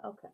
Okay.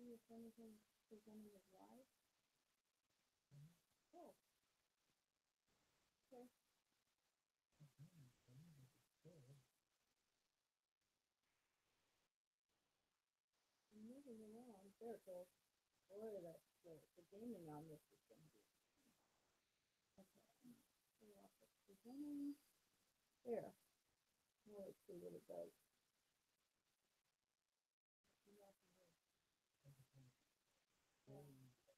see if anything presenting as live. Oh, okay. I'm moving around. There it goes. Boy, the gaming on this is going to be. Okay. Pull off the presenting. There. Now let's see what it does. Yeah. Okay.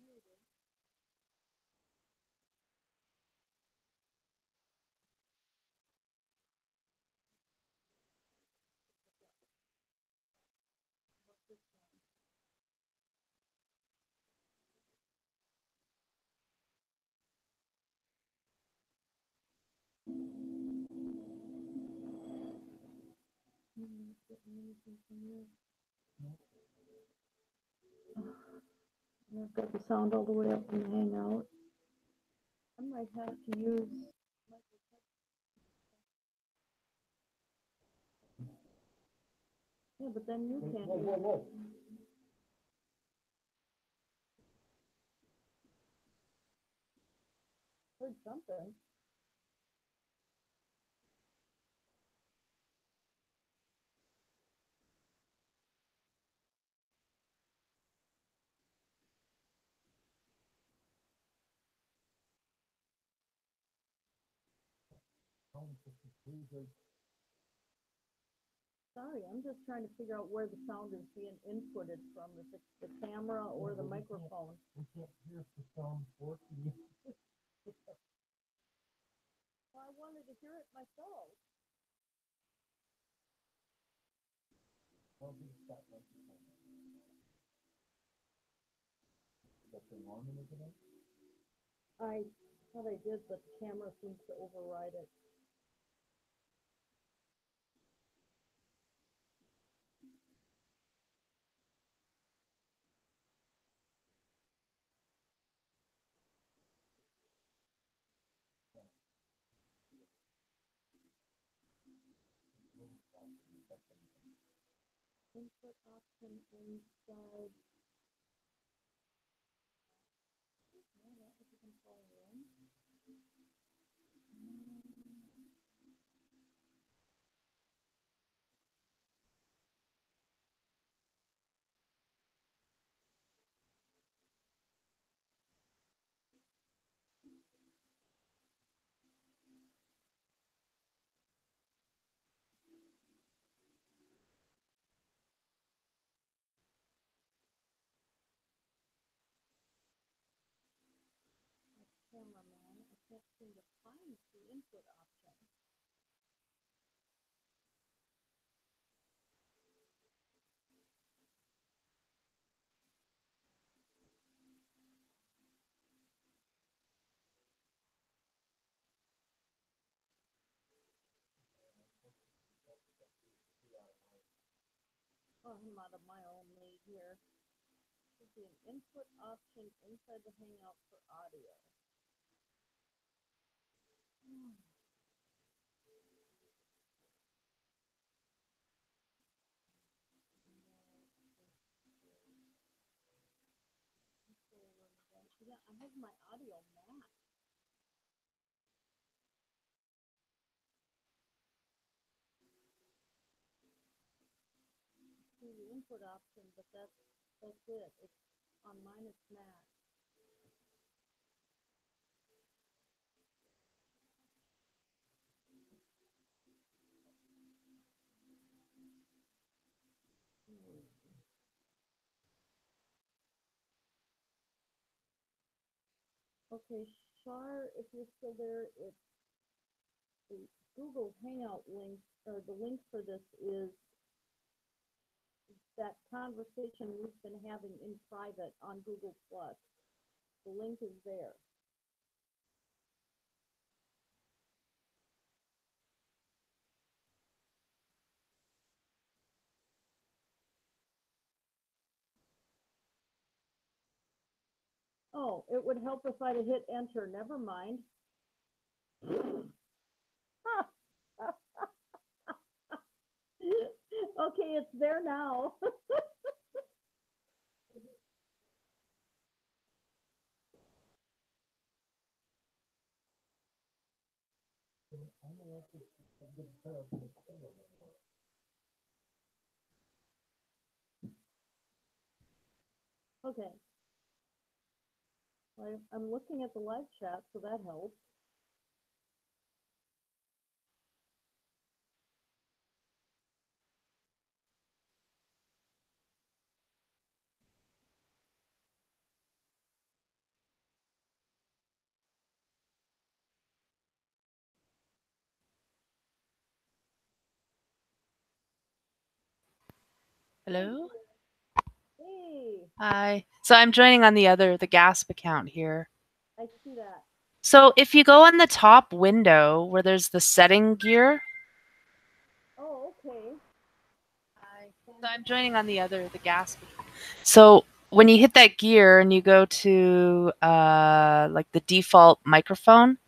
Muted. What's this one? Not getting anything from you. I've got the sound all the way up in the Hangout. I might have to use. Yeah, but then you can't use it. Heard something. Sorry, I'm just trying to figure out where the sound is being inputted from, if it's the camera or the microphone. We can't hear the sound working. Well, I wanted to hear it myself. I'll be that microphone. Is that thing on in it? I thought I did, but the camera seems to override it. Input option inside. No, that was a control room. Cameraman, I can't seem to find the input option. Oh, I'm out of my own lead here. Should be an input option inside the Hangout for audio. I have my audio max. See the input option, but that's it. It's on mine. It's max. Okay, Shar, if you're still there, it's the Google Hangout link, or the link for this is that conversation we've been having in private on Google Plus. The link is there. Oh, it would help if I'd have hit enter. Never mind. Okay, it's there now. Okay. I'm looking at the live chat, so that helps. Hello? Hey, Hi. So I'm joining on the Gasp account here. I see that. So if you go on the top window where there's the setting gear. Oh, okay. Hi. So I'm joining on the Gasp account. So when you hit that gear and you go to like the default microphone,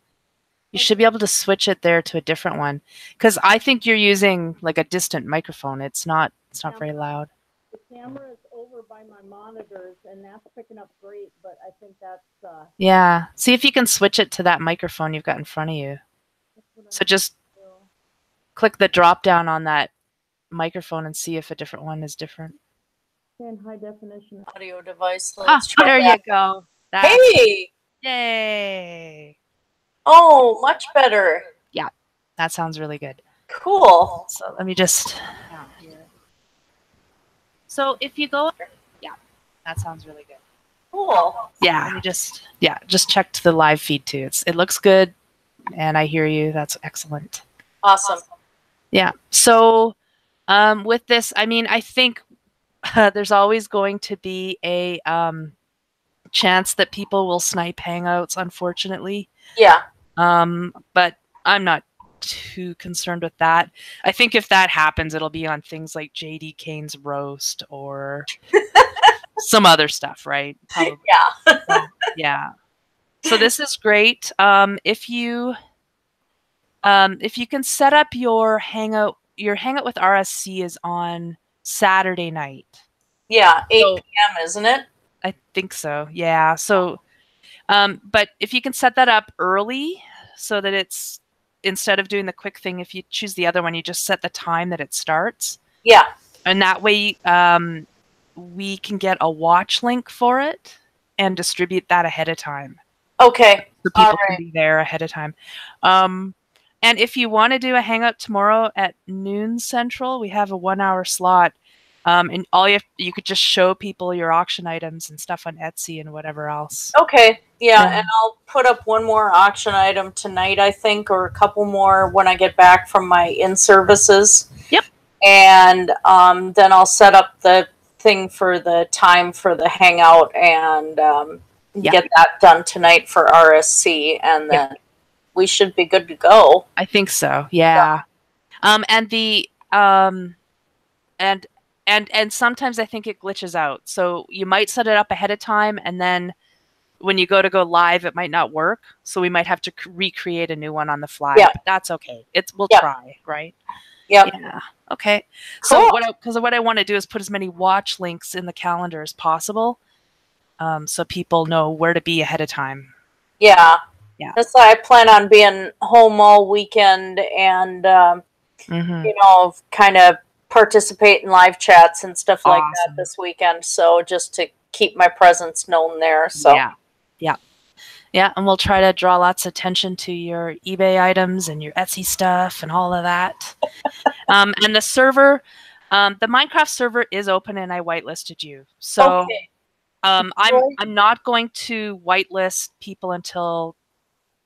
you should be able to switch it there to a different one. Because I think you're using like a distant microphone. It's not very loud. The camera is over by my monitors, and that's picking up great, but I think that's... Yeah. See if you can switch it to that microphone you've got in front of you. So just click the drop down on that microphone and see if a different one is different. In high definition audio device. So let's try there that. You go. Hey! Yay! Oh, much better. Yeah, that sounds really good. Cool. So let me just... So if you go... Yeah, that sounds really good. Cool. Yeah, let me just checked the live feed too. It looks good, and I hear you. That's excellent. Awesome. Yeah. So with this, I mean, I think there's always going to be a chance that people will snipe Hangouts, unfortunately. Yeah. But I'm not too concerned with that. I think if that happens, it'll be on things like JD Kane's roast or some other stuff, right? Probably. Yeah. Yeah. So this is great. If you can set up your Hangout with RSC is on Saturday night. Yeah, 8 p.m., isn't it? I think so. Yeah. So, but if you can set that up early so that it's, instead of doing the quick thing, if you choose the other one, you just set the time that it starts. Yeah. And that way, we can get a watch link for it and distribute that ahead of time. Okay. So people can be there ahead of time. And if you want to do a Hangout tomorrow at noon Central, we have a 1-hour slot. And you could just show people your auction items and stuff on Etsy and whatever else. Okay. Yeah, and I'll put up one more auction item tonight, I think, or a couple more when I get back from my in-services. Yep. And then I'll set up the thing for the time for the Hangout and get that done tonight for RSC, and then we should be good to go. I think so. Yeah. And the and sometimes I think it glitches out. So you might set it up ahead of time, and then when you go live, it might not work. So we might have to recreate a new one on the fly. Yeah. But that's okay. We'll try, right? Yep. Yeah. Okay. Cool. So what I want to do is put as many watch links in the calendar as possible. so people know where to be ahead of time. Yeah. Yeah. That's why I plan on being home all weekend and, Mm-hmm. kind of participate in live chats and stuff like that Awesome. this weekend. So just to keep my presence known there. So Yeah, and we'll try to draw lots of attention to your eBay items and your Etsy stuff and all of that. And the server, the Minecraft server is open, and I whitelisted you. So okay. I'm not going to whitelist people until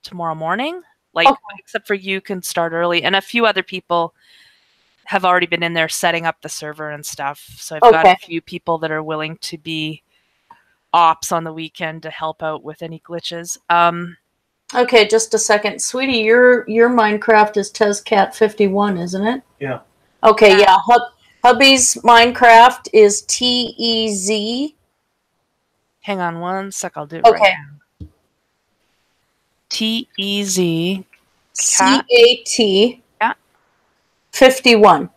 tomorrow morning. Like, Okay. except for you can start early, and a few other people have already been in there setting up the server and stuff. So I've got a few people that are willing to be ops on the weekend to help out with any glitches. Okay, just a second, sweetie. Your Minecraft is TezCat51, isn't it? Yeah. Okay, yeah. Hubby's Minecraft is TEZ. Hang on one sec, I'll do it right now. TEZ CAT. Yeah. 51.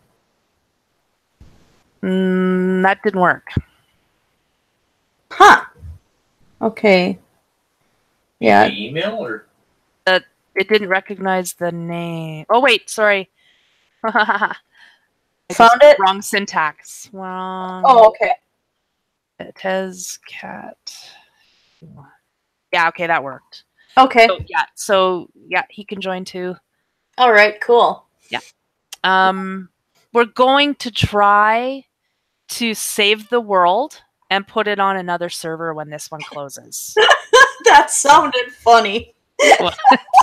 That didn't work. Huh. Okay. Yeah. The email or? It didn't recognize the name. Oh wait, sorry. Found it? Wrong syntax. Wrong. Oh, okay. TezCat. Yeah, okay, that worked. Okay. So he can join too. All right, cool. Yeah. We're going to try to save the world and put it on another server when this one closes. That sounded funny.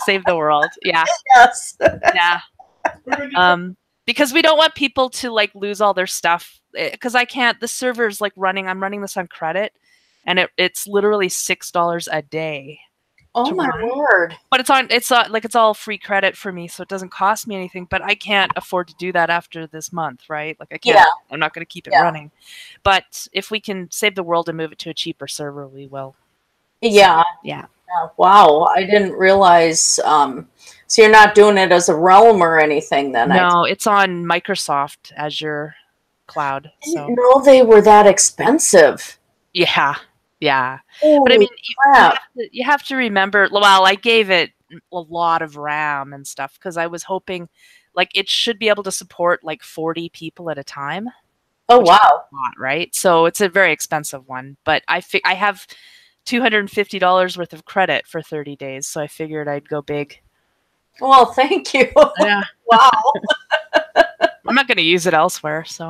Save the world. Yeah. Yes. Yeah. Because we don't want people to like lose all their stuff. Because I can't. The server's like running. I'm running this on credit, and it's literally $6 a day. Oh my word! But it's all free credit for me, so it doesn't cost me anything. But I can't afford to do that after this month, right? Like I can't. Yeah. I'm not going to keep it running. But if we can save the world and move it to a cheaper server, we will. Yeah. So, yeah. Wow, I didn't realize. So you're not doing it as a realm or anything, then? No, it's on Microsoft Azure Cloud. I didn't know they were that expensive. Yeah. Yeah. Holy but I mean, crap. you have to remember, well, I gave it a lot of RAM and stuff because I was hoping like it should be able to support like 40 people at a time. Oh, wow. A lot, right? So it's a very expensive one, but I have $250 worth of credit for 30 days, so I figured I'd go big. Well, thank you. Yeah. Wow. I'm not going to use it elsewhere, so.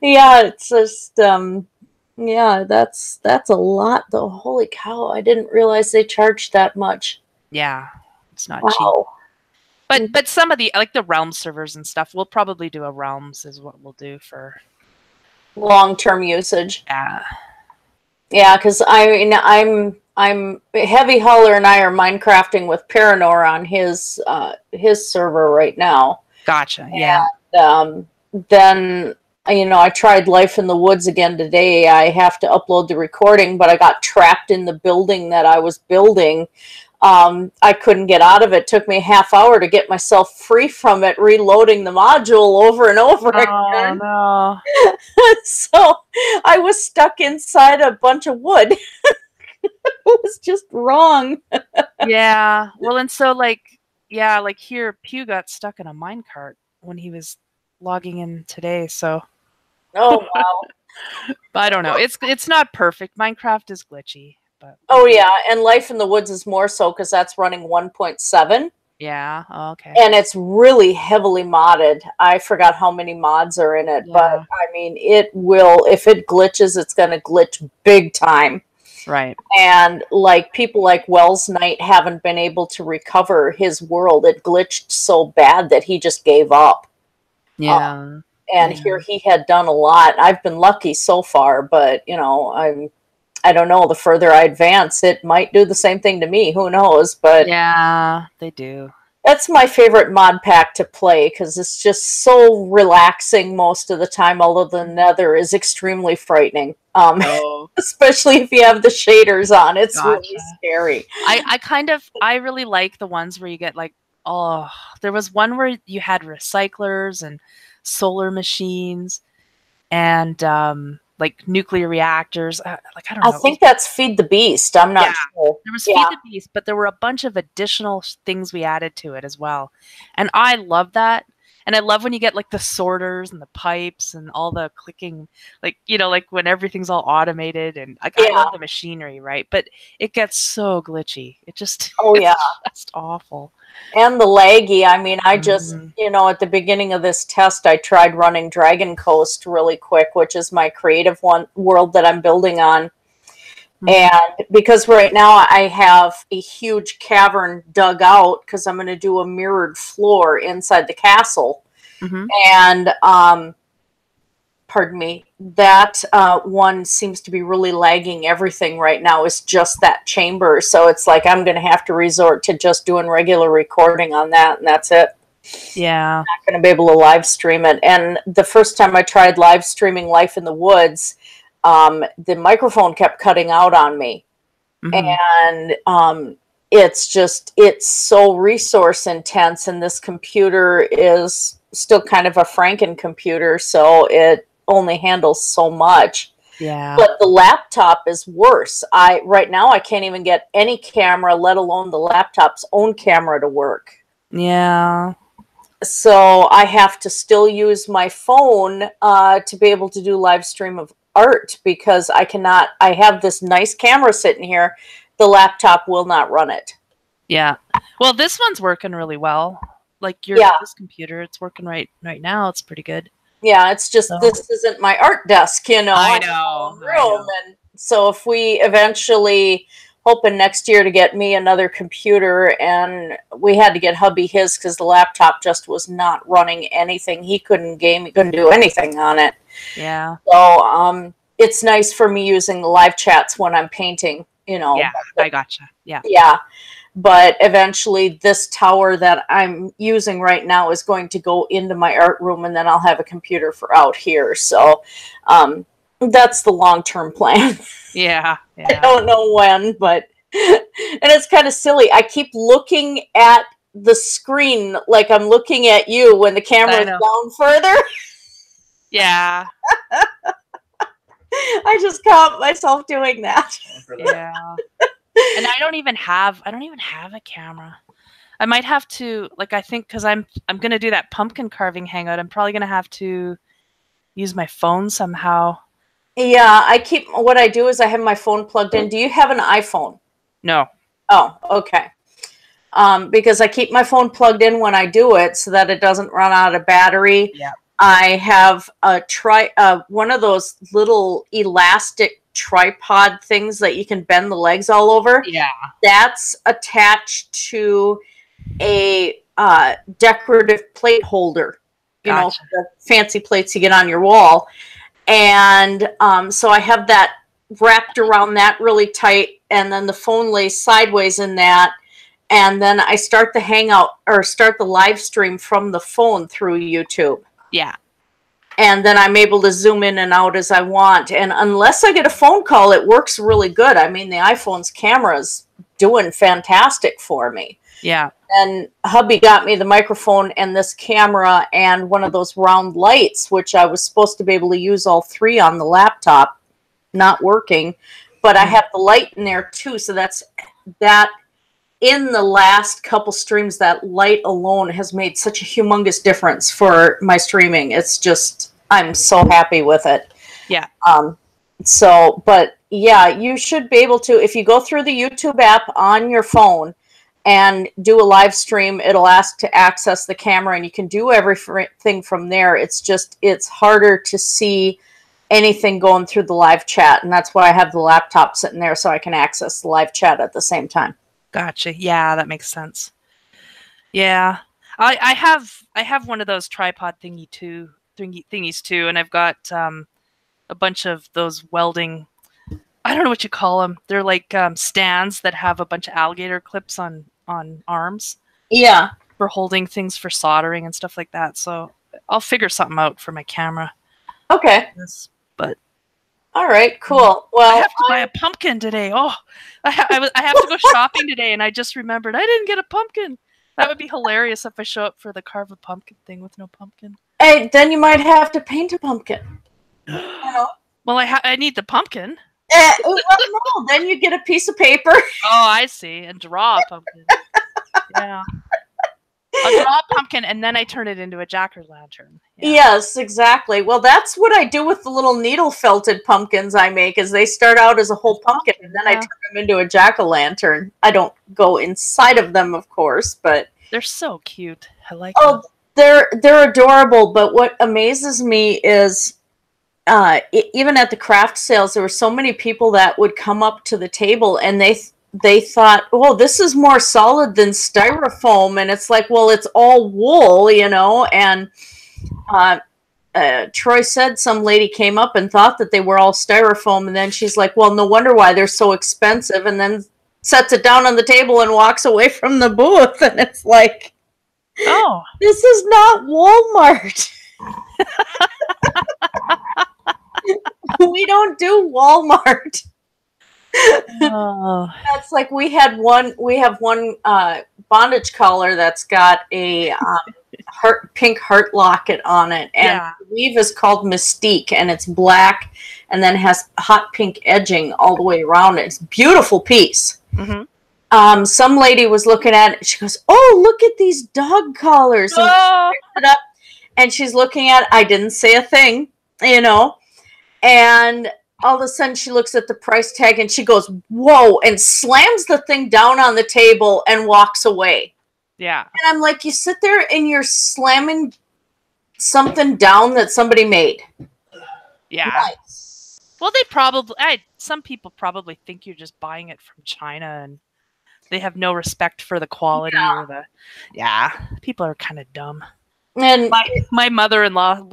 Yeah, it's just yeah, that's a lot though. Holy cow, I didn't realize they charged that much. Yeah, it's not cheap. But some of the like the Realm servers and stuff, we'll probably do a Realms is what we'll do for long-term usage. Yeah. Yeah, because I mean I'm Heavy Hauler and I are Minecrafting with Paranor on his server right now. Gotcha. Yeah. And, then I tried Life in the Woods again today. I have to upload the recording, but I got trapped in the building that I was building. I couldn't get out of it. It took me a half hour to get myself free from it, reloading the module over and over again. Oh, no. So I was stuck inside a bunch of wood. It was just wrong. Yeah. Well, and so like here, Pew got stuck in a minecart when he was logging in today, so. Oh, wow. I don't know. It's not perfect. Minecraft is glitchy, but. Oh, yeah, and Life in the Woods is more so because that's running 1.7. Yeah, okay. And it's really heavily modded. I forgot how many mods are in it, but I mean, it will, if it glitches, it's going to glitch big time. Right. And like people like Wells Knight haven't been able to recover his world. It glitched so bad that he just gave up. Yeah. And here he had done a lot. I've been lucky so far, but I don't know. The further I advance, it might do the same thing to me. Who knows? But yeah, they do. That's my favorite mod pack to play because it's just so relaxing most of the time. Although the Nether is extremely frightening, especially if you have the shaders on. It's really scary. I really like the ones where you get like, there was one where you had recyclers and solar machines, and like nuclear reactors. Like I don't I know. think that's Feed the Beast. I'm not sure. There was Yeah. Feed the Beast, but there were a bunch of additional things we added to it as well. And I love that. And I love when you get like the sorters and the pipes and all the clicking, like, you know, like when everything's all automated and like, I love the machinery, right? But it gets so glitchy. It just, it's just awful. And the laggy. I mean, I just, you know, at the beginning of this test, I tried running Dragon Coast really quick, which is my creative world that I'm building on. And because right now I have a huge cavern dug out because I'm going to do a mirrored floor inside the castle. And, pardon me, that one seems to be really lagging everything right now. Is just that chamber. So it's like I'm going to have to resort to just doing regular recording on that, and that's it. Yeah. I'm not going to be able to live stream it. And the first time I tried live streaming Life in the Woods, the microphone kept cutting out on me. And it's so resource intense, and this computer is still kind of a Franken computer, so it only handles so much. Yeah. But the laptop is worse. Right now I can't even get any camera, let alone the laptop's own camera, to work. Yeah. So I have to still use my phone to be able to do live stream of art, because I have this nice camera sitting here. The laptop will not run it. Yeah. Well, this one's working really well. Like this computer, it's working right now. It's pretty good. Yeah, it's just this isn't my art desk, you know. I know. And so if we eventually, hoping next year to get me another computer, and we had to get hubby his because the laptop just was not running anything. He couldn't game, he couldn't do anything on it. Yeah. So it's nice for me using the live chats when I'm painting, you know. Yeah, I gotcha. Yeah. Yeah. But eventually this tower that I'm using right now is going to go into my art room, and then I'll have a computer for out here. So that's the long-term plan. Yeah. I don't know when, but and it's kind of silly. I keep looking at the screen like I'm looking at you when the camera is down further. Yeah. I just caught myself doing that. Yeah. And I don't even have a camera. I might have to, like, I think because I'm going to do that pumpkin carving hangout, I'm probably going to have to use my phone somehow. Yeah, what I do is I have my phone plugged in. Do you have an iPhone? No. Oh, okay. Because I keep my phone plugged in when I do it so that it doesn't run out of battery. Yeah. I have one of those little elastic tripod things that you can bend the legs all over. Yeah. That's attached to a decorative plate holder. You know, the fancy plates you get on your wall. And so I have that wrapped around that really tight, and then the phone lays sideways in that. And then I start the Hangout or start the live stream from the phone through YouTube. Yeah. And then I'm able to zoom in and out as I want. And unless I get a phone call, it works really good. I mean, the iPhone's camera's doing fantastic for me. Yeah. And hubby got me the microphone and this camera and one of those round lights, which I was supposed to be able to use all three on the laptop, not working. But I have the light in there too. So that in the last couple streams, that light alone has made such a humongous difference for my streaming. It's just, I'm so happy with it. Yeah. But yeah, you should be able to, if you go through the YouTube app on your phone and do a live stream, it'll ask to access the camera, and you can do everything from there. It's just, it's harder to see anything going through the live chat. And that's why I have the laptop sitting there, so I can access the live chat at the same time. Gotcha. Yeah, that makes sense. Yeah, I have one of those tripod thingies too, and I've got a bunch of those welding. I don't know what you call them. They're like stands that have a bunch of alligator clips on arms. Yeah, for holding things for soldering and stuff like that. So I'll figure something out for my camera. Okay. But all right, cool. Well, I have to buy a pumpkin today. Oh, I have to go shopping today, and I just remembered I didn't get a pumpkin. That would be hilarious if I show up for the carve a pumpkin thing with no pumpkin. Hey, then you might have to paint a pumpkin. You know? Well, I need the pumpkin. Well, no, then you get a piece of paper. Oh, I see. And draw a pumpkin. Yeah. I'll draw a pumpkin and then I turn it into a jack-o'-lantern. Yeah. Yes, exactly. Well, that's what I do with the little needle felted pumpkins I make. Is they start out as a whole pumpkin, and then I turn them into a jack-o'-lantern. I don't go inside of them, of course, but they're so cute. I like. Oh, they're adorable. But what amazes me is, even at the craft sales, there were so many people that would come up to the table and they thought, "Oh, this is more solid than styrofoam," and it's like, well, it's all wool, and. Troy said some lady came up and thought that they were all styrofoam, and then she's like, well, no wonder why they're so expensive, and then sets it down on the table and walks away from the booth, and it's like, oh, this is not Walmart. We don't do Walmart. Oh. That's like we have one bondage collar that's got a pink heart locket on it, and Yeah. the weave is called Mystique, and it's black and then has hot pink edging all the way around it. It's a beautiful piece. Mm-hmm. Some lady was looking at it. She goes, "Oh, look at these dog collars." And Oh. she picked it up, and she's looking at it. I didn't say a thing, and all of a sudden she looks at the price tag and she goes, "Whoa," and slams the thing down on the table and walks away. Yeah. And I'm like, you sit there and you're slamming something down that somebody made. Yeah. Nice. Well, some people probably think you're just buying it from China and they have no respect for the quality or the. Yeah. People are kind of dumb. And my mother-in-law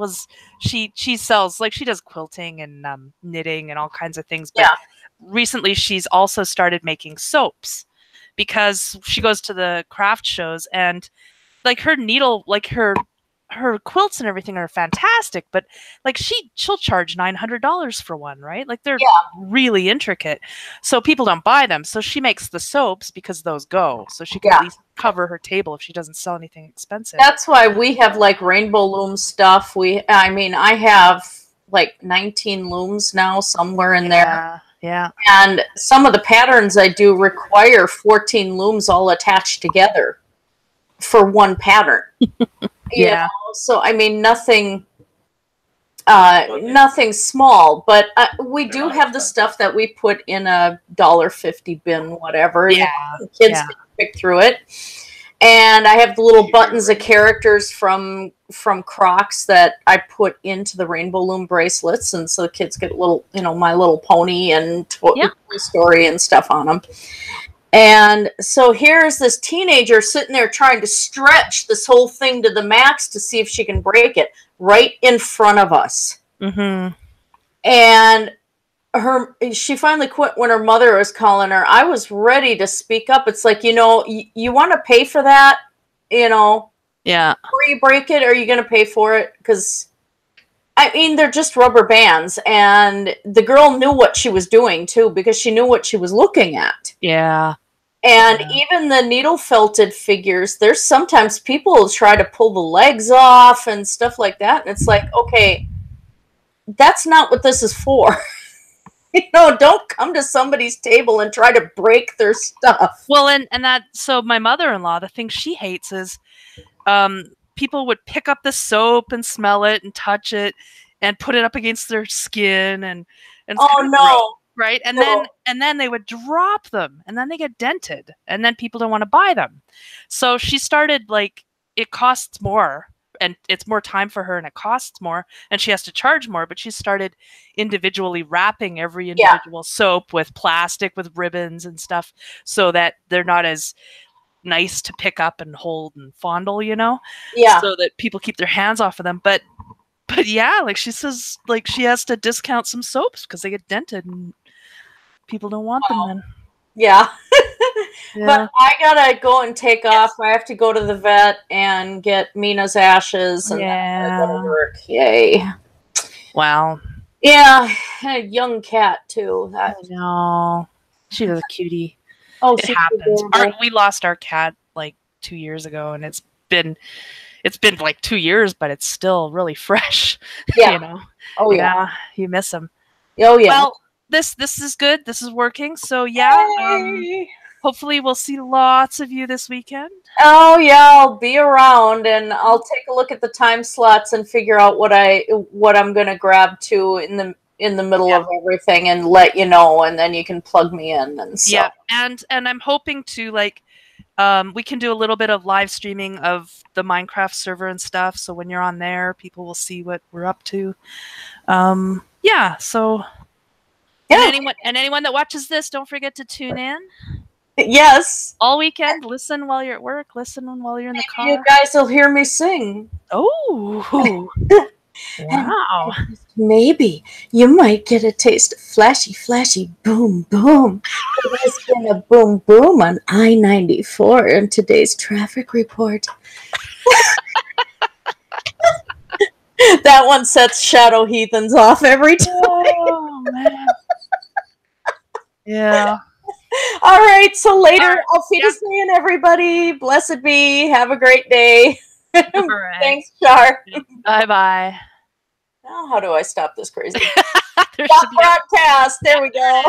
she sells, like, she does quilting and knitting and all kinds of things, but recently she's also started making soaps because she goes to the craft shows, and like her needle, like her quilts and everything are fantastic, but like she'll charge $900 for one, right? Like they're really intricate, so people don't buy them. So she makes the soaps because those go, so she can at least cover her table if she doesn't sell anything expensive. That's why we have like rainbow loom stuff. I have like 19 looms now somewhere in there. Yeah. And some of the patterns I do require 14 looms all attached together for one pattern. Yeah. So I mean, nothing small, but we do have the stuff that we put in a $1.50 bin, whatever. Yeah. Kids can pick through it. And I have the little buttons of characters from Crocs that I put into the rainbow loom bracelets, and so the kids get little, My Little Pony and Toy Story and stuff on them. And so here's this teenager sitting there trying to stretch this whole thing to the max to see if she can break it right in front of us. Mm-hmm. And she finally quit when her mother was calling her. I was ready to speak up. It's like, you want to pay for that, Yeah. Before you break it, are you going to pay for it? Because, they're just rubber bands. And the girl knew what she was doing, too, because she knew what she was looking at. Yeah. And even the needle felted figures, there's sometimes people who try to pull the legs off and stuff like that. And it's like, okay, that's not what this is for. Don't come to somebody's table and try to break their stuff. Well, so my mother-in-law, the thing she hates is people would pick up the soap and smell it and touch it and put it up against their skin and oh no. Right? And then they would drop them, and then they get dented, and then people don't want to buy them. So she started, like, it costs more, and it's more time for her, and it costs more, and she has to charge more, but she started individually wrapping every individual soap with plastic, with ribbons and stuff, so that they're not as nice to pick up and hold and fondle, so that people keep their hands off of them. But yeah, like she says, like she has to discount some soaps because they get dented and people don't want them then. Yeah. But I gotta go and take off. I have to go to the vet and get Mina's ashes and then I gotta go to work. Yay. Wow. Yeah, a young cat too. I know. She was a cutie. Oh, it happens. We lost our cat like 2 years ago, and it's been like 2 years, but it's still really fresh. Yeah. Oh yeah. You miss him. Oh yeah. Well, this is good. This is working. So yeah, Yay! hopefully we'll see lots of you this weekend. Oh yeah, I'll be around and I'll take a look at the time slots and figure out what I'm gonna grab to in the middle of everything and let you know, and then you can plug me in and so. Yeah, and I'm hoping to like we can do a little bit of live streaming of the Minecraft server and stuff. So when you're on there, people will see what we're up to. Yeah. So. Yeah. And anyone that watches this, don't forget to tune in. Yes. All weekend. Listen while you're at work. Listen while you're in the car. You guys will hear me sing. Oh. Wow. Maybe you might get a taste of flashy, flashy, boom, boom. There's been a boom, boom on I-94 in today's traffic report. That one sets Shadow Heathens off every time. Oh, man. Yeah. All right, so later, All right. I'll see you soon, everybody. Blessed be. Have a great day. Right. Thanks, Char. Bye-bye. Now, how do I stop this crazy There should be broadcast? There we go.